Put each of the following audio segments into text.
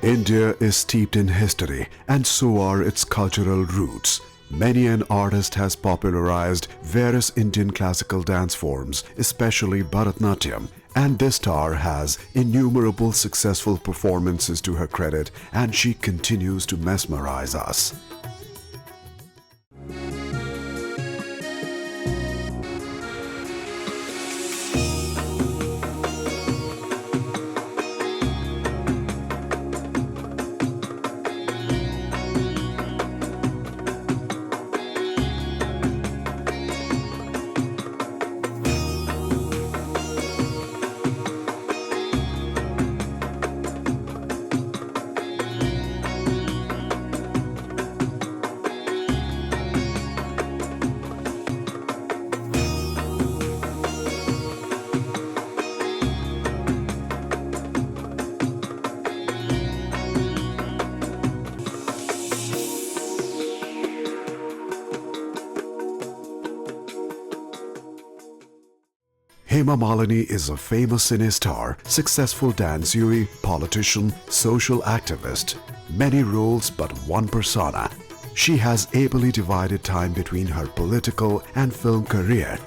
India is steeped in history, and so are its cultural roots. Many an artist has popularized various Indian classical dance forms, especially Bharatnatyam, and this star has innumerable successful performances to her credit, and she continues to mesmerize us. Hema Malini is a famous cinestar, successful danseur, politician, social activist. Many roles but one persona. She has ably divided time between her political and film career.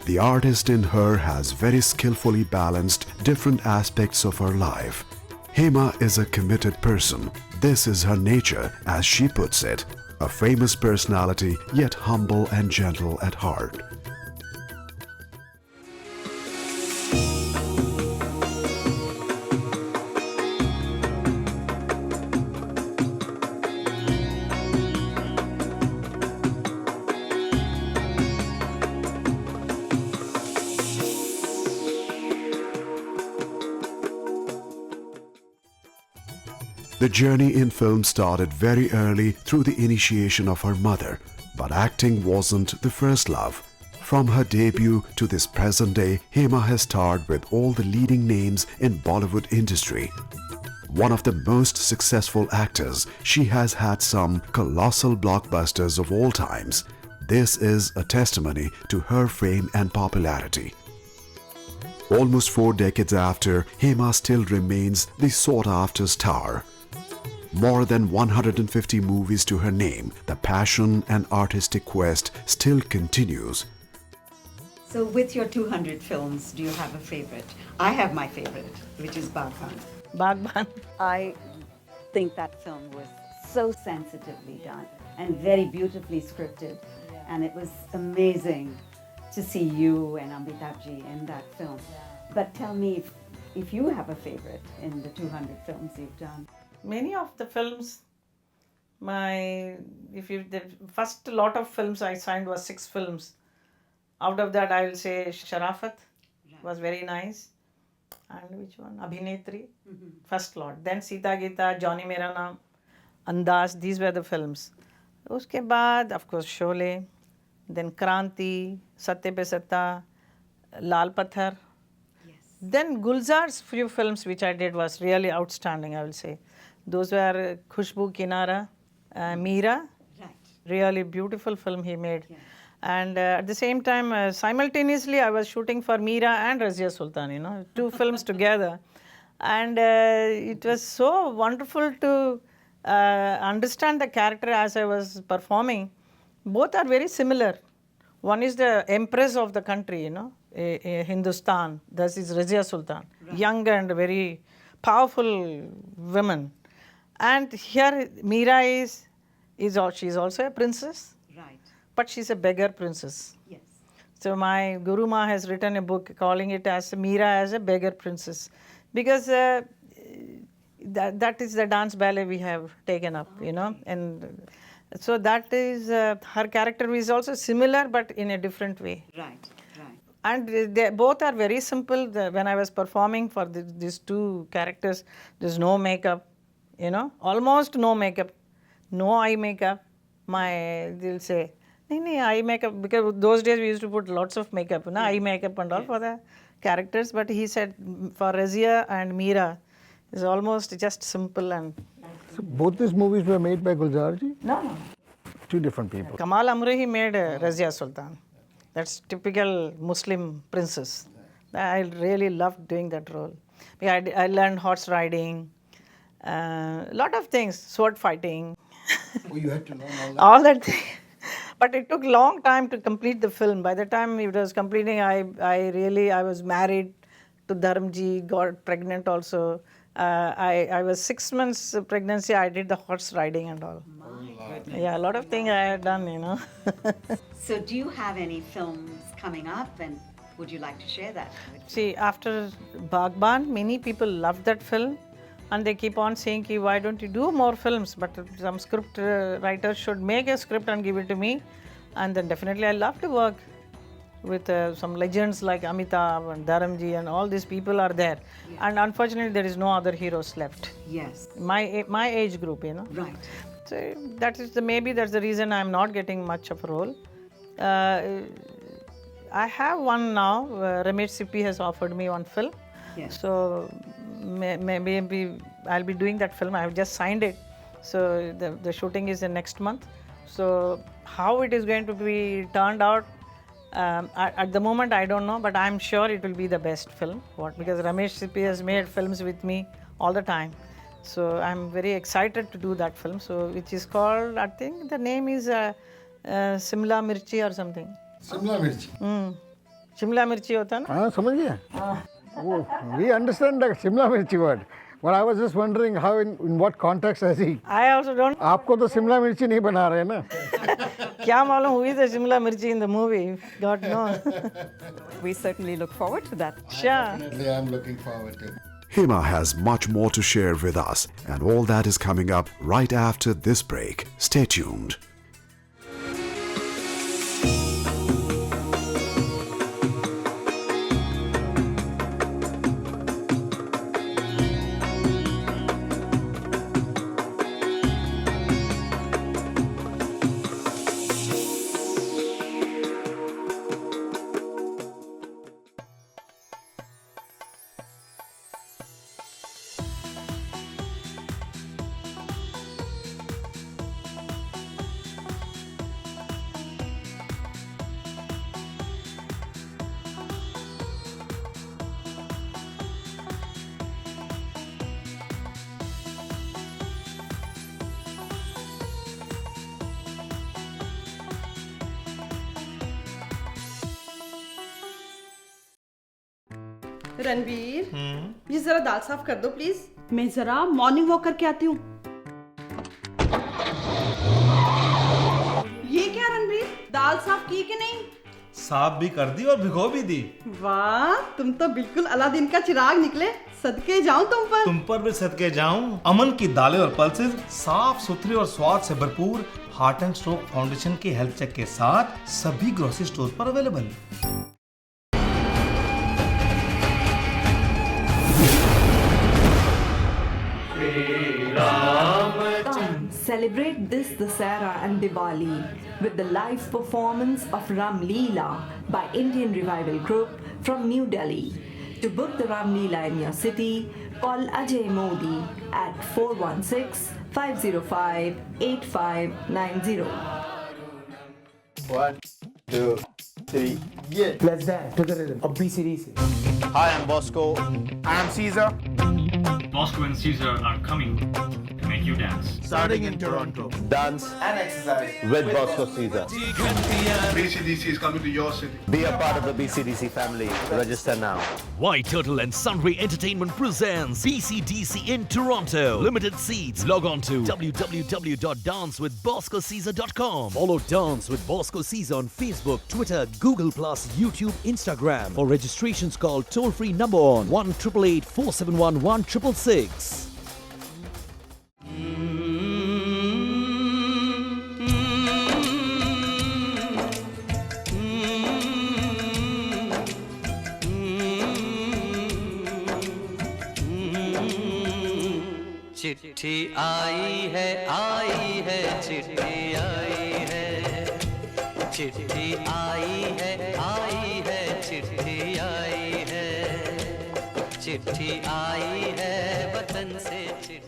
The artist in her has very skillfully balanced different aspects of her life. Hema is a committed person. This is her nature, as she puts it. A famous personality, yet humble and gentle at heart. The journey in film started very early through the initiation of her mother, but acting wasn't the first love. From her debut to this present day, Hema has starred with all the leading names in Bollywood industry. One of the most successful actors, she has had some colossal blockbusters of all times. This is a testimony to her fame and popularity. Almost 4 decades after, Hema still remains the sought-after star. More than 150 movies to her name, the passion and artistic quest still continues. So with your 200 films, do you have a favorite? I have my favorite, which is Bagban. Bagban. I think that film was so sensitively done and very beautifully scripted. And it was amazing to see you and Amitabh-ji in that film. But tell me if you have a favorite in the 200 films you've done. Many of the films, the first lot of films I signed was 6 films. Out of that, I will say Sharafat was very nice. And which one? Abhinetri, first lot. Then Sita Gita, Johnny Mera Naam, Andaz, these were the films. Uske baad, of course, Sholay, then Kranti, Satya Pe Satta, Lal Pathar. Then Gulzar's few films which I did was really outstanding, I will say. Those were Khushbu Kinara, Meera, really beautiful film he made. And at the same time, simultaneously, I was shooting for Meera and Razia Sultan, 2 films together. And it was so wonderful to understand the character as I was performing. Both are very similar. One is the empress of the country, Hindustan. This is Razia Sultan, young and very powerful woman. And here Meera she's also a princess, but she's a beggar princess. Yes. So my Guru Ma has written a book calling it as Meera as a beggar princess, because that is the dance ballet we have taken up, and so that is her character is also similar but in a different way. Right. And they both are very simple. When I was performing for these 2 characters, there's no makeup, almost no makeup, no eye makeup. They'll say, no, eye makeup, because those days we used to put lots of makeup, eye makeup and all for the characters. But he said for Razia and Meera, it's almost just simple. And so both these movies were made by Gulzar ji? No. 2 different people. Kamal Amrehi made Razia Sultan. That's typical Muslim princess. I really loved doing that role. I learned horse riding, Lot of things, sword fighting, Oh, you had to learn all that. all that thing. But it took long time to complete the film. By the time it was completing, I was married to Dharamji, got pregnant also. I was 6 months pregnancy. I did the horse riding and all. Yeah, a lot of things I had done, you know. So, do you have any films coming up, and would you like to share that? See, after Bagban, many people loved that film, and they keep on saying, "Ki, why don't you do more films?" But some script writer should make a script and give it to me, and then definitely I love to work with some legends like Amitabh and Dharamji, and all these people are there. And unfortunately, there is no other heroes left. Yes. My age group, you know. Right. So that is maybe that's the reason I'm not getting much of a role. I have one now. Ramesh Sippy has offered me one film. Yes. So maybe I'll be doing that film. I have just signed it. So the shooting is in next month. So how it is going to be turned out, at the moment I don't know, but I'm sure it will be the best film. Because Ramesh Sippy has made films with me all the time. So I'm very excited to do that film. So which is called, I think the name is Simla Mirchi or something. Simla Mirchi. Shimla Mirchi hota hai na? हाँ समझ गया. Oh, we understand the Simla Mirchi word. But I was just wondering how in what context has he? I also don't. आपको तो शिमला मिर्ची नहीं बना रहे ना? Kya malum who is the Shimla Mirchi in the movie? God knows. We certainly look forward to that. Sure. I'm looking forward to it. Hema has much more to share with us, and all that is coming up right after this break. Stay tuned. Ranveer ये जरा दाल साफ कर दो please. मैं जरा morning walk करके आती हूँ. ये क्या रणवीर, दाल साफ की कि नहीं? साफ भी कर दी और भिगो भी दी. वाह, तुम तो बिल्कुल अलादीन का चिराग निकले. सदके जाऊं तुम पर भी सदके जाऊं. अमन की दालें और पल्सेस साफ सुथरी और स्वाद से भरपूर हार्ट एंड स्ट्रोक फाउंडेशन के हेल्थ चेक के साथ सभी ग्रोसरी स्टोर पर available. Celebrate this Dasara and Diwali with the live performance of Ram Leela by Indian Revival Group from New Delhi. To book the Ram Leela in your city, call Ajay Modi at 416-505-8590. 1, 2, 3, yeah. Let's dance to the rhythm of BCDC. Hi, I'm Bosco. I'm Caesar. Bosco and Caesar are coming to make you dance. Starting in Toronto. Dance and exercise with Bosco Caesar. BCDC is coming to your city. Be a part of the BCDC family. Register now. White Turtle and Sunray Entertainment presents BCDC in Toronto. Limited seats. Log on to www.dancewithboscocaesar.com. Follow Dance with Bosco Caesar on Facebook, Twitter, Google+, YouTube, Instagram. For registrations, call toll-free number on 1-888-471-1666. चिट्ठी आई है चिट्ठी आई है, चिट्ठी आई है चिट्ठी आई है, चिट्ठी आई है वतन से चिट्ठी.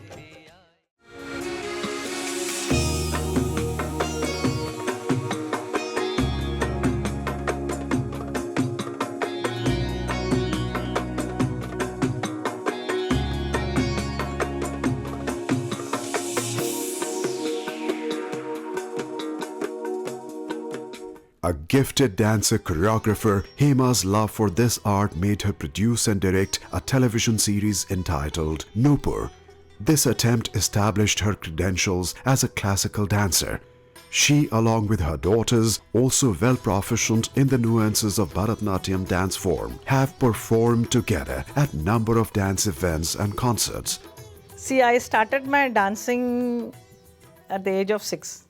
gifted dancer choreographer, Hema's love for this art made her produce and direct a television series entitled Nupur. This attempt established her credentials as a classical dancer. She, along with her daughters, also well proficient in the nuances of Bharatanatyam dance form, have performed together at number of dance events and concerts. See, I started my dancing at the age of 6.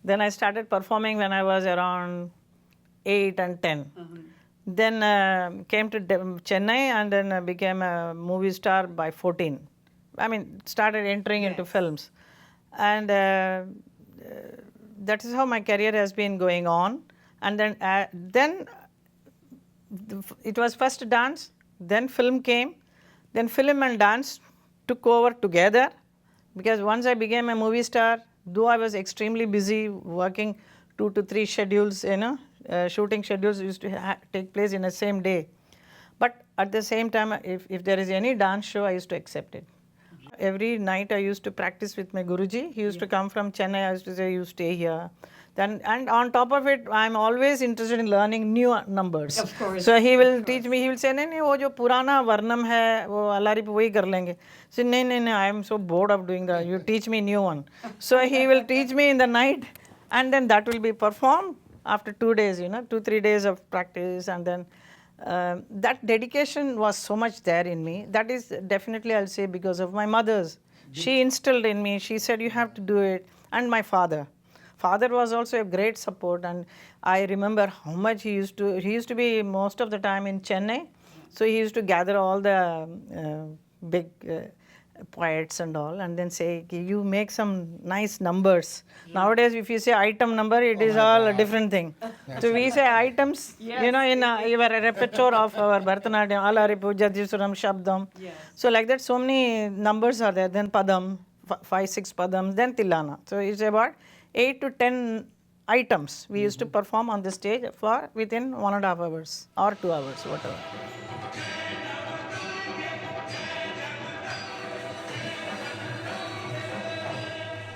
Then I started performing when I was around 8 and 10. Then came to Chennai and then became a movie star by 14. I mean, started entering into films. And that is how my career has been going on. And then it was first dance, then film came, then film and dance took over together, because once I became a movie star, though I was extremely busy working 2 to 3 schedules, shooting schedules used to take place in the same day. But at the same time, if there is any dance show, I used to accept it. Every night I used to practice with my Guruji. He used to come from Chennai. I used to say, you stay here. Then, and on top of it, I'm always interested in learning new numbers. Of course. So he will teach me. He will say, नहीं वो जो पुराना वर्णम है वो अलारी पे वही कर लेंगे. So नहीं, I am so bored of doing that. You teach me new one. So he will teach me in the night, and then that will be performed after 2 days. 2-3 days of practice, and then that dedication was so much there in me. That is definitely, I'll say, because of my mother's. She instilled in me. She said, you have to do it. And my father. Father was also a great support, and I remember how much he used to be most of the time in Chennai. So he used to gather all the big poets and all, and then say, you make some nice numbers. Nowadays, if you say item number, it is all a different thing. So we say items, in our repertoire of our Bharatanatyam, Alaripu, Jadisuram, Shabdam. So like that, so many numbers are there. Then Padam, 5-6 Padams, then Tilana. So it's about 8 to 10 items we used to perform on the stage for within 1.5 hours or 2 hours, whatever.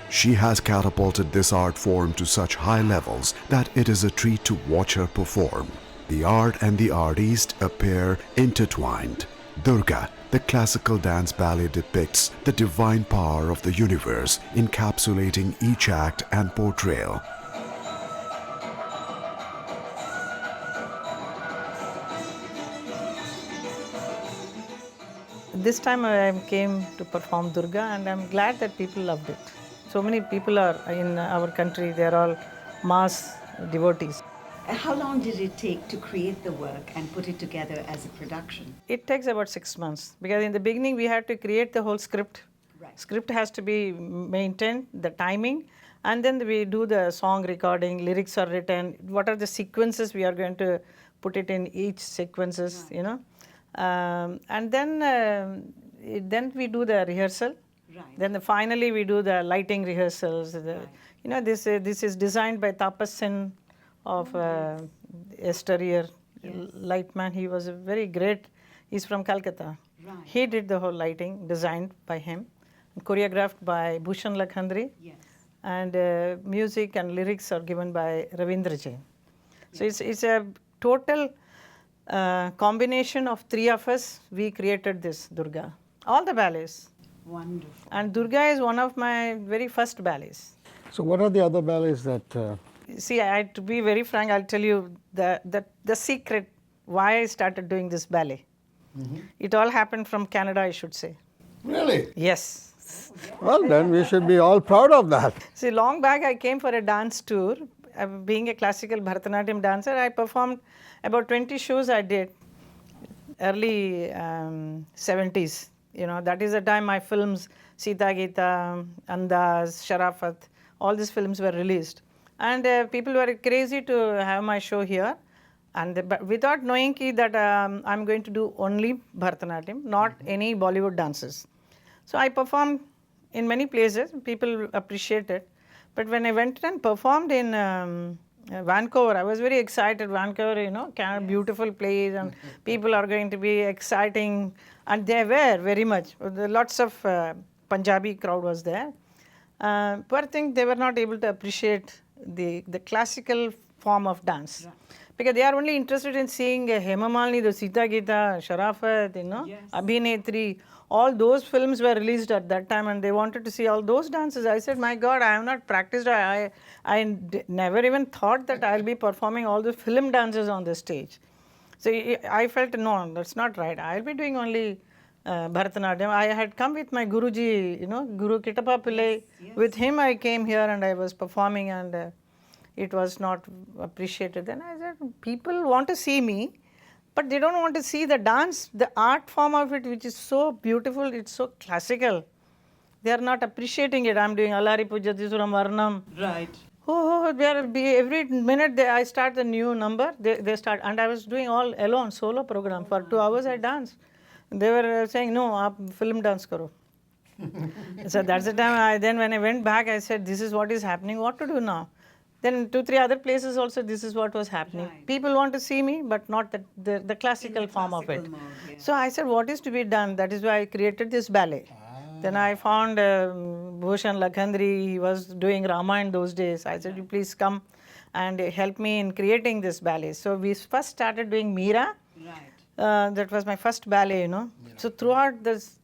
She has catapulted this art form to such high levels that it is a treat to watch her perform. The art and the artist appear intertwined. Durga, the classical dance ballet, depicts the divine power of the universe, encapsulating each act and portrayal. This time I came to perform Durga, and I'm glad that people loved it. So many people are in our country, they're all mass devotees. How long did it take to create the work and put it together as a production? It takes about 6 months, because in the beginning we had to create the whole script. Right. Script has to be maintained, the timing, and then we do the song recording, lyrics are written, what are the sequences we are going to put it in each sequences, right. And then we do the rehearsal. Right. Then finally we do the lighting rehearsals. Right. This is designed by Tapas Sen of Esterier, lightman. He was a very great, he's from Calcutta. Right. He did the whole lighting, designed by him, and choreographed by Bhushan Lakhandri. Yes. And music and lyrics are given by Ravindra Jain. Yes. So it's a total combination of 3 of us. We created this Durga. All the ballets. Wonderful. And Durga is one of my very first ballets. So what are the other ballets that... See, to be very frank, I'll tell you the secret why I started doing this ballet. Mm-hmm. It all happened from Canada, I should say. Really? Yes. Well, then we should be all proud of that. See, long back I came for a dance tour. Being a classical Bharatanatyam dancer, I performed about 20 shows I did. Early 70s. That is the time my films, Sita Gita, Andaz, Sharafat, all these films were released. And people were crazy to have my show here. But without knowing that I'm going to do only Bharatanatyam, not any Bollywood dances. So I performed in many places. People appreciated. But when I went and performed in Vancouver, I was very excited. Vancouver, kind of beautiful place, and people are going to be exciting. And they were very much. Lots of Punjabi crowd was there. But I think they were not able to appreciate the classical form of dance. Because they are only interested in seeing Hema Malini, the Sita Gita, Sharafat, Abhinetri. All those films were released at that time and they wanted to see all those dances. I said, my God, I have not practiced. I never even thought that I'll be performing all the film dances on the stage. So I felt, no, that's not right. I'll be doing only Bharatanatyam. I had come with my Guruji, Guru Kittappa Pillai. With him I came here and I was performing and it was not appreciated. Then I said, people want to see me, but they don't want to see the dance, the art form of it, which is so beautiful, it's so classical. They are not appreciating it. I'm doing Alari Pujyati Suram Varnam. Right. Every minute I start a new number, they start. And I was doing all alone, solo program. For 2 hours I danced. They were saying, no, aap film dance karo. So that's the time, then when I went back, I said, this is what is happening, what to do now? Then 2-3 other places also, this is what was happening. Right. People want to see me, but not the classical form of it. Mode, yeah. So I said, what is to be done? That is why I created this ballet. Then I found Bhushan Lakhandri, he was doing Ramayana those days. I said, you please come and help me in creating this ballet. So we first started doing Meera. Right. That was my first ballet, Yeah. So throughout this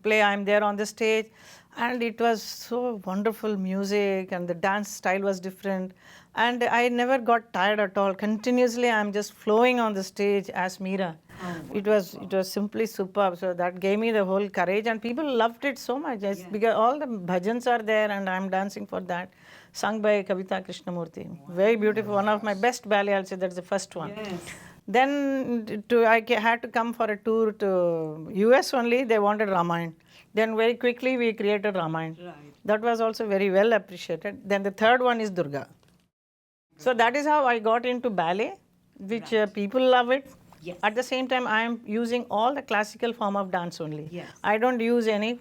play, I'm there on the stage. And it was so wonderful music and the dance style was different. And I never got tired at all. Continuously, I'm just flowing on the stage as Meera. It was simply superb. So that gave me the whole courage and people loved it so much. Because all the bhajans are there and I'm dancing for that. Sung by Kavita Krishnamurti. Very beautiful. One of my best ballet, I'll say that's the first one. Yes. Then I had to come for a tour to US only. They wanted Ramayana. Then very quickly we created Ramayana. Right. That was also very well appreciated. Then the third one is Durga. So that is how I got into ballet, which people love it. Yes. At the same time, I am using all the classical form of dance only. Yes. I don't use any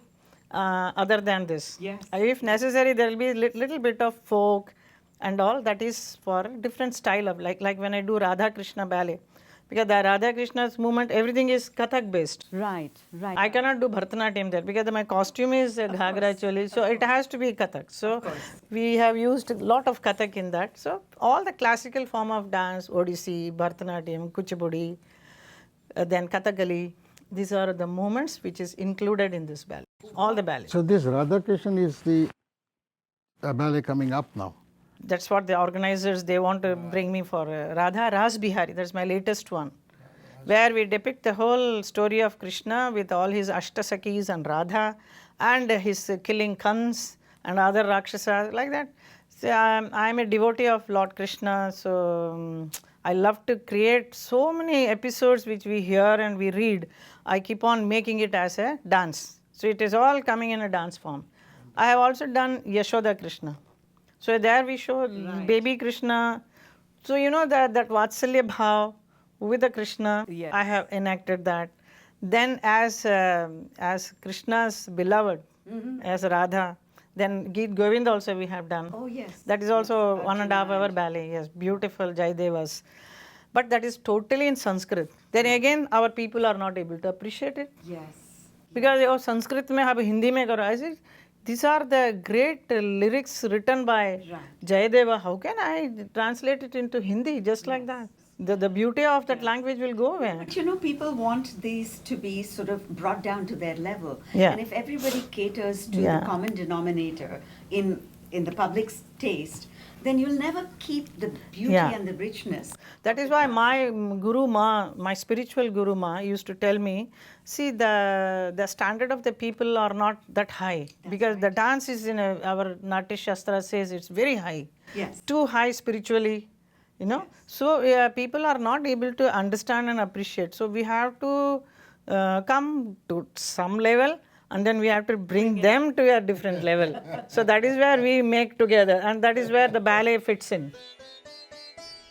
other than this. Yes. If necessary, there will be a little bit of folk and all. That is for a different style of, like when I do Radha Krishna ballet. Because the Radha Krishna's movement, everything is Kathak based. Right. I cannot do Bharatanatyam there because my costume is Ghagra Choli. So it has to be Kathak. So we have used a lot of Kathak in that. So all the classical form of dance, Odissi, Bharatanatyam, Kuchipudi, then Kathakali, these are the movements which is included in this ballet. All the ballet. So this Radha Krishna is the ballet coming up now. That's what the organizers, they want to bring me for Radha Ras Bihari. That's my latest one. Where we depict the whole story of Krishna with all his Ashtasakis and Radha and his killing Kans and other Rakshasas, like that. So I'm a devotee of Lord Krishna, so I love to create so many episodes which we hear and we read. I keep on making it as a dance. So it is all coming in a dance form. I have also done Yashoda Krishna. So there we show baby Krishna. So that Vatsalya Bhav with the Krishna, yes. I have enacted that. Then as Krishna's beloved, as Radha, then Geet Govind also we have done. Oh yes. That is also 1.5 hour ballet, yes, beautiful Jaydevas. But that is totally in Sanskrit. Then again, our people are not able to appreciate it. Yes. Because Sanskrit mein ab Hindi mein karo. I say, these are the great lyrics written by Jayadeva. How can I translate it into Hindi just like that? The beauty of that language will go away. But people want these to be sort of brought down to their level. Yeah. And if everybody caters to the common denominator in the public's taste, then you'll never keep the beauty and the richness. That is why my Guru Ma, my spiritual Guru Ma used to tell me, see, the standard of the people are not that high. Because the dance is in our Natya Shastra says it's very high. Yes. Too high spiritually, Yes. So people are not able to understand and appreciate. So we have to come to some level and then we have to bring them to a different level. So that is where we make together and that is where the ballet fits in.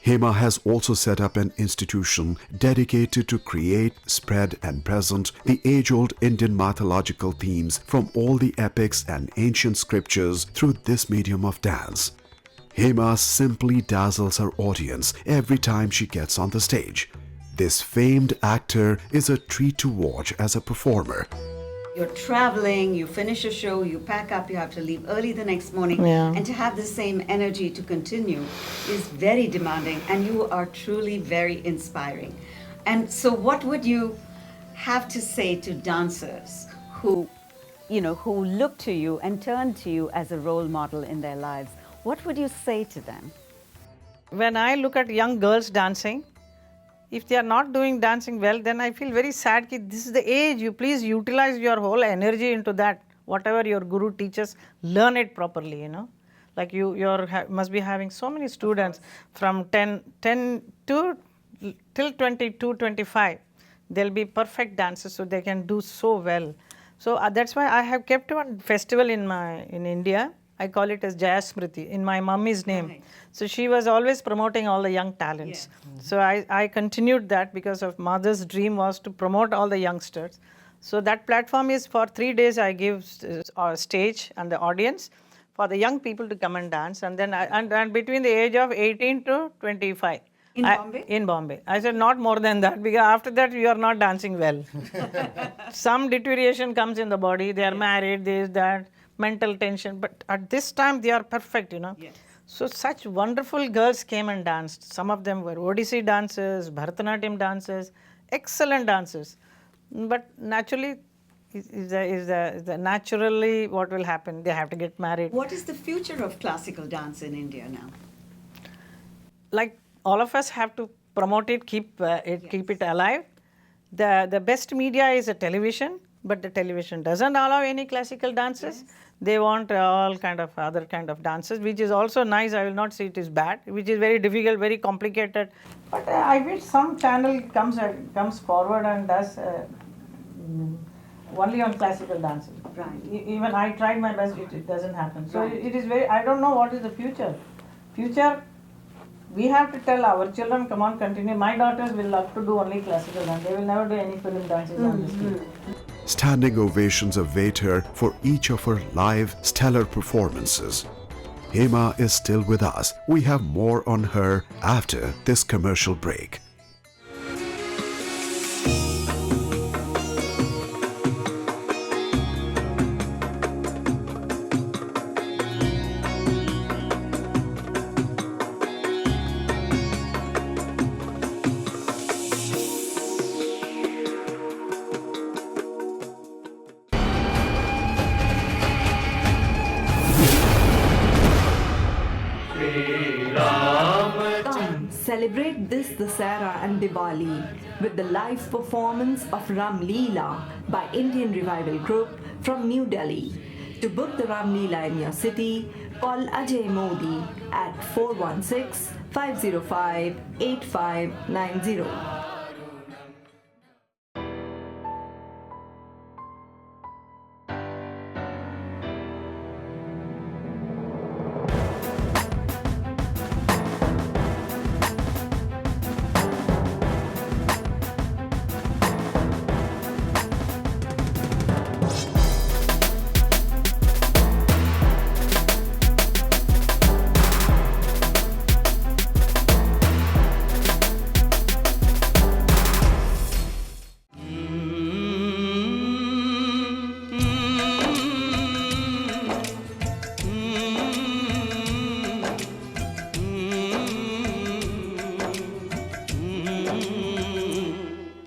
Hema has also set up an institution dedicated to create, spread and present the age-old Indian mythological themes from all the epics and ancient scriptures through this medium of dance. Hema simply dazzles her audience every time she gets on the stage. This famed actor is a treat to watch as a performer. You're traveling, you finish a show, you pack up, you have to leave early the next morning. Yeah. And to have the same energy to continue is very demanding, and you are truly very inspiring. And so what would you have to say to dancers who, who look to you and turn to you as a role model in their lives? What would you say to them? When I look at young girls dancing, if they are not doing dancing well, then I feel very sad. This is the age. You please utilize your whole energy into that. Whatever your guru teaches, learn it properly. Like you must be having so many students from 10 to till 22, 25. They'll be perfect dancers, so they can do so well. So that's why I have kept one festival in India. I call it as Jaya Smriti, in my mummy's name. Right. So she was always promoting all the young talents. Yeah. So I continued that because of mother's dream was to promote all the youngsters. So that platform is for 3 days I give a stage and the audience for the young people to come and dance. And then and between the age of 18 to 25. In Bombay? In Bombay. I said not more than that, because after that you are not dancing well. Some deterioration comes in the body. They are married, this, that, mental tension. But at this time they are perfect, Yes. So such wonderful girls came and danced. Some of them were Odissi dancers, Bharatanatyam dancers, excellent dancers. But naturally, naturally what will happen? They have to get married. What is the future of classical dance in India now? Like all of us have to promote it, keep it alive. The best media is a television, but the television doesn't allow any classical dances. Yes. They want all kind of other kind of dances, which is also nice. I will not say it is bad, which is very difficult, very complicated. But I wish some channel comes forward and does only on classical dances. Right. Even I tried my best, it doesn't happen. So right. It is very, I don't know what is the future. We have to tell our children, come on, continue. My daughters will love to do only classical dance. They will never do any film dances on the street. Standing ovations await her for each of her live, stellar performances. Hema is still with us. We have more on her after this commercial break. Celebrate this Dasara and Diwali with the live performance of Ram Leela by Indian Revival Group from New Delhi. To book the Ram Leela in your city, call Ajay Modi at 416-505-8590.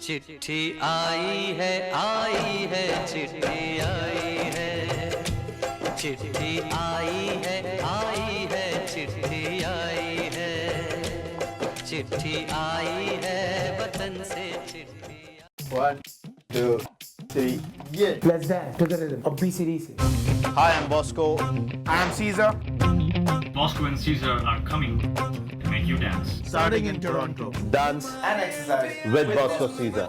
चिट्ठी आई है चिट्ठी आई है चिट्ठी आई है चिट्ठी आई है चिट्ठी आई है वतन से चिट्ठी 1, 2, 3, yeah. Let's dance to the rhythm of BCDC. Hi, I'm Bosco. I am Caesar. Bosco and Caesar are coming to make you dance. Starting in Toronto. Dance And exercise with Bosco Caesar.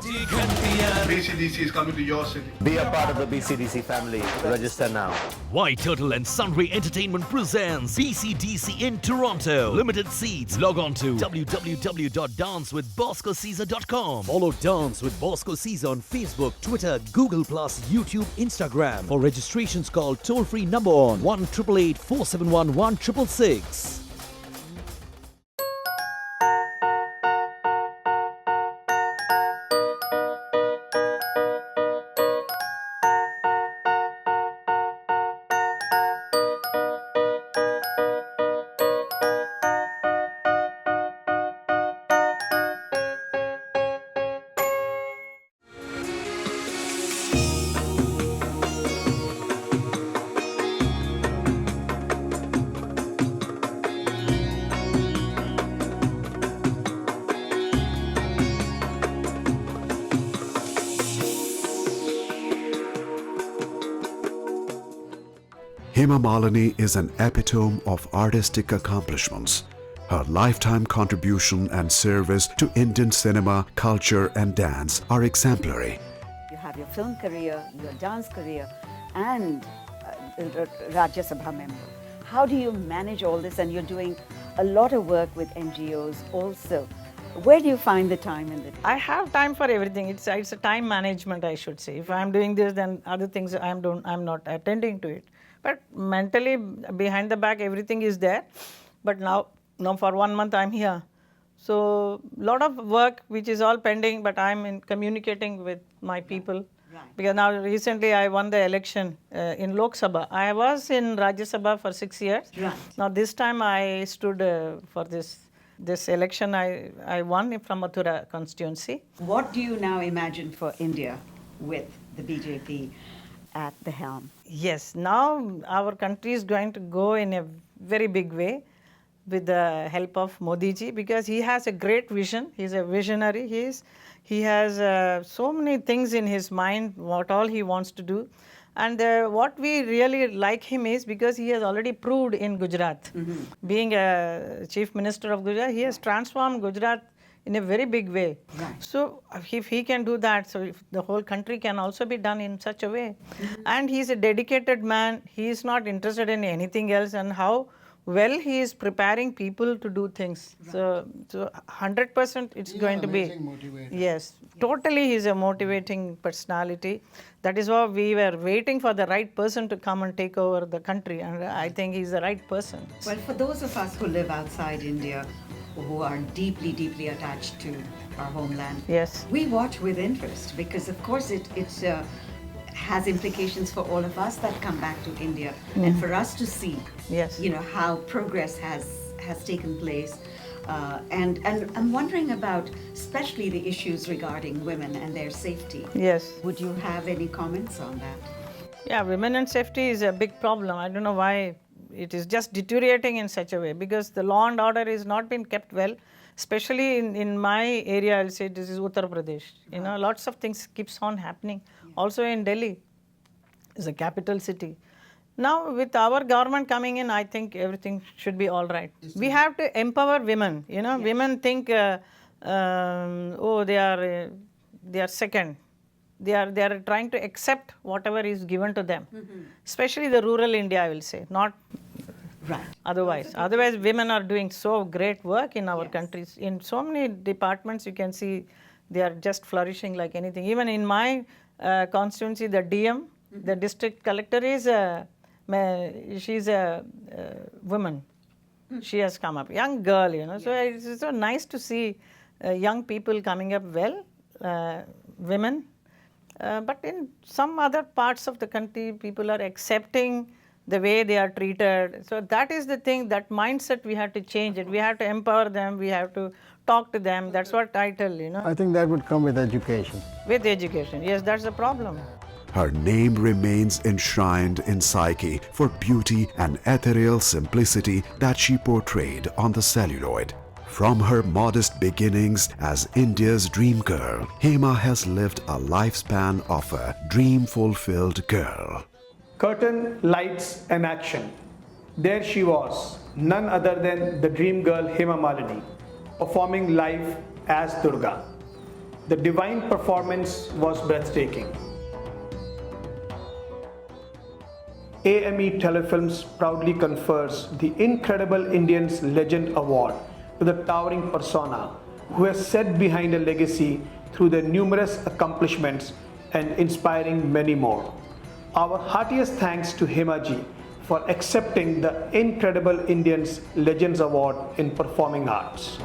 BCDC is coming to your city. Be a part of the BCDC family. Register now. White Turtle and Sunray Entertainment presents BCDC in Toronto. Limited seats. Log on to www.dancewithboscocaesar.com. Follow Dance with Bosco Caesar on Facebook, Twitter, Google+, YouTube, Instagram. For registrations, call toll-free number on 1-888-471-1666. Hema Malini is an epitome of artistic accomplishments. Her lifetime contribution and service to Indian cinema, culture and dance are exemplary. You have your film career, your dance career, and Rajya Sabha member. How do you manage all this? And you're doing a lot of work with NGOs also. Where do you find the time in the day? I have time for everything. It's a time management, I should say. If I'm doing this, then other things I'm not attending to it. But mentally, behind the back, everything is there. But now for 1 month I'm here. So lot of work which is all pending, but I'm communicating with my people. Right. Because now recently I won the election in Lok Sabha. I was in Rajya Sabha for 6 years. Right. Now this time I stood for this election. I won from Mathura constituency. What do you now imagine for India with the BJP at the helm? Yes, now our country is going to go in a very big way with the help of Modi ji, because he has a great vision. He's a visionary. He has so many things in his mind, what all he wants to do. And what we really like him is because he has already proved in Gujarat. Mm-hmm. Being a chief minister of Gujarat, he has transformed Gujarat in a very big way. Right. So if he can do that, so if the whole country can also be done in such a way. Mm-hmm. And he's a dedicated man. He is not interested in anything else, and how well he is preparing people to do things. Right. So 100% it's going to be. Motivator. Yes, totally he's a motivating personality. That is why we were waiting for the right person to come and take over the country, and I think he's the right person. Well, for those of us who live outside India, who are deeply, deeply attached to our homeland, yes, we watch with interest, because of course it has implications for all of us that come back to India, and for us to see, yes, how progress has taken place. And I'm wondering about especially the issues regarding women and their safety. Yes. Would you have any comments on that? Yeah, women and safety is a big problem. I don't know why it is just deteriorating in such a way, because the law and order is not being kept well, especially in my area. I'll say this is Uttar Pradesh. Right. Lots of things keeps on happening. Yeah. Also in Delhi, is a capital city. Now, with our government coming in, I think everything should be all right. We have to empower women. Yes. Women think, they are second. They are trying to accept whatever is given to them. Mm-hmm. Especially the rural India, I will say, not right. Otherwise. Otherwise, women are doing so great work in our countries. In so many departments, you can see they are just flourishing like anything. Even in my constituency, the DM, mm-hmm. the district collector is she's a woman. Mm. She has come up, young girl, Yes. So it's so nice to see young people coming up well, women. But in some other parts of the country, people are accepting the way they are treated. So that is the thing, that mindset we have to change it. We have to empower them. We have to talk to them. That's what I tell, I think that would come with education. With education, yes, that's the problem. Her name remains enshrined in psyche for beauty and ethereal simplicity that she portrayed on the celluloid. From her modest beginnings as India's dream girl, Hema has lived a lifespan of a dream-fulfilled girl. Curtain, lights and action. There she was, none other than the dream girl Hema Malini, performing live as Durga. The divine performance was breathtaking. AME Telefilms proudly confers the Incredible Indians Legend Award to the towering persona who has set behind a legacy through their numerous accomplishments and inspiring many more. Our heartiest thanks to Hema ji for accepting the Incredible Indians Legends Award in Performing Arts.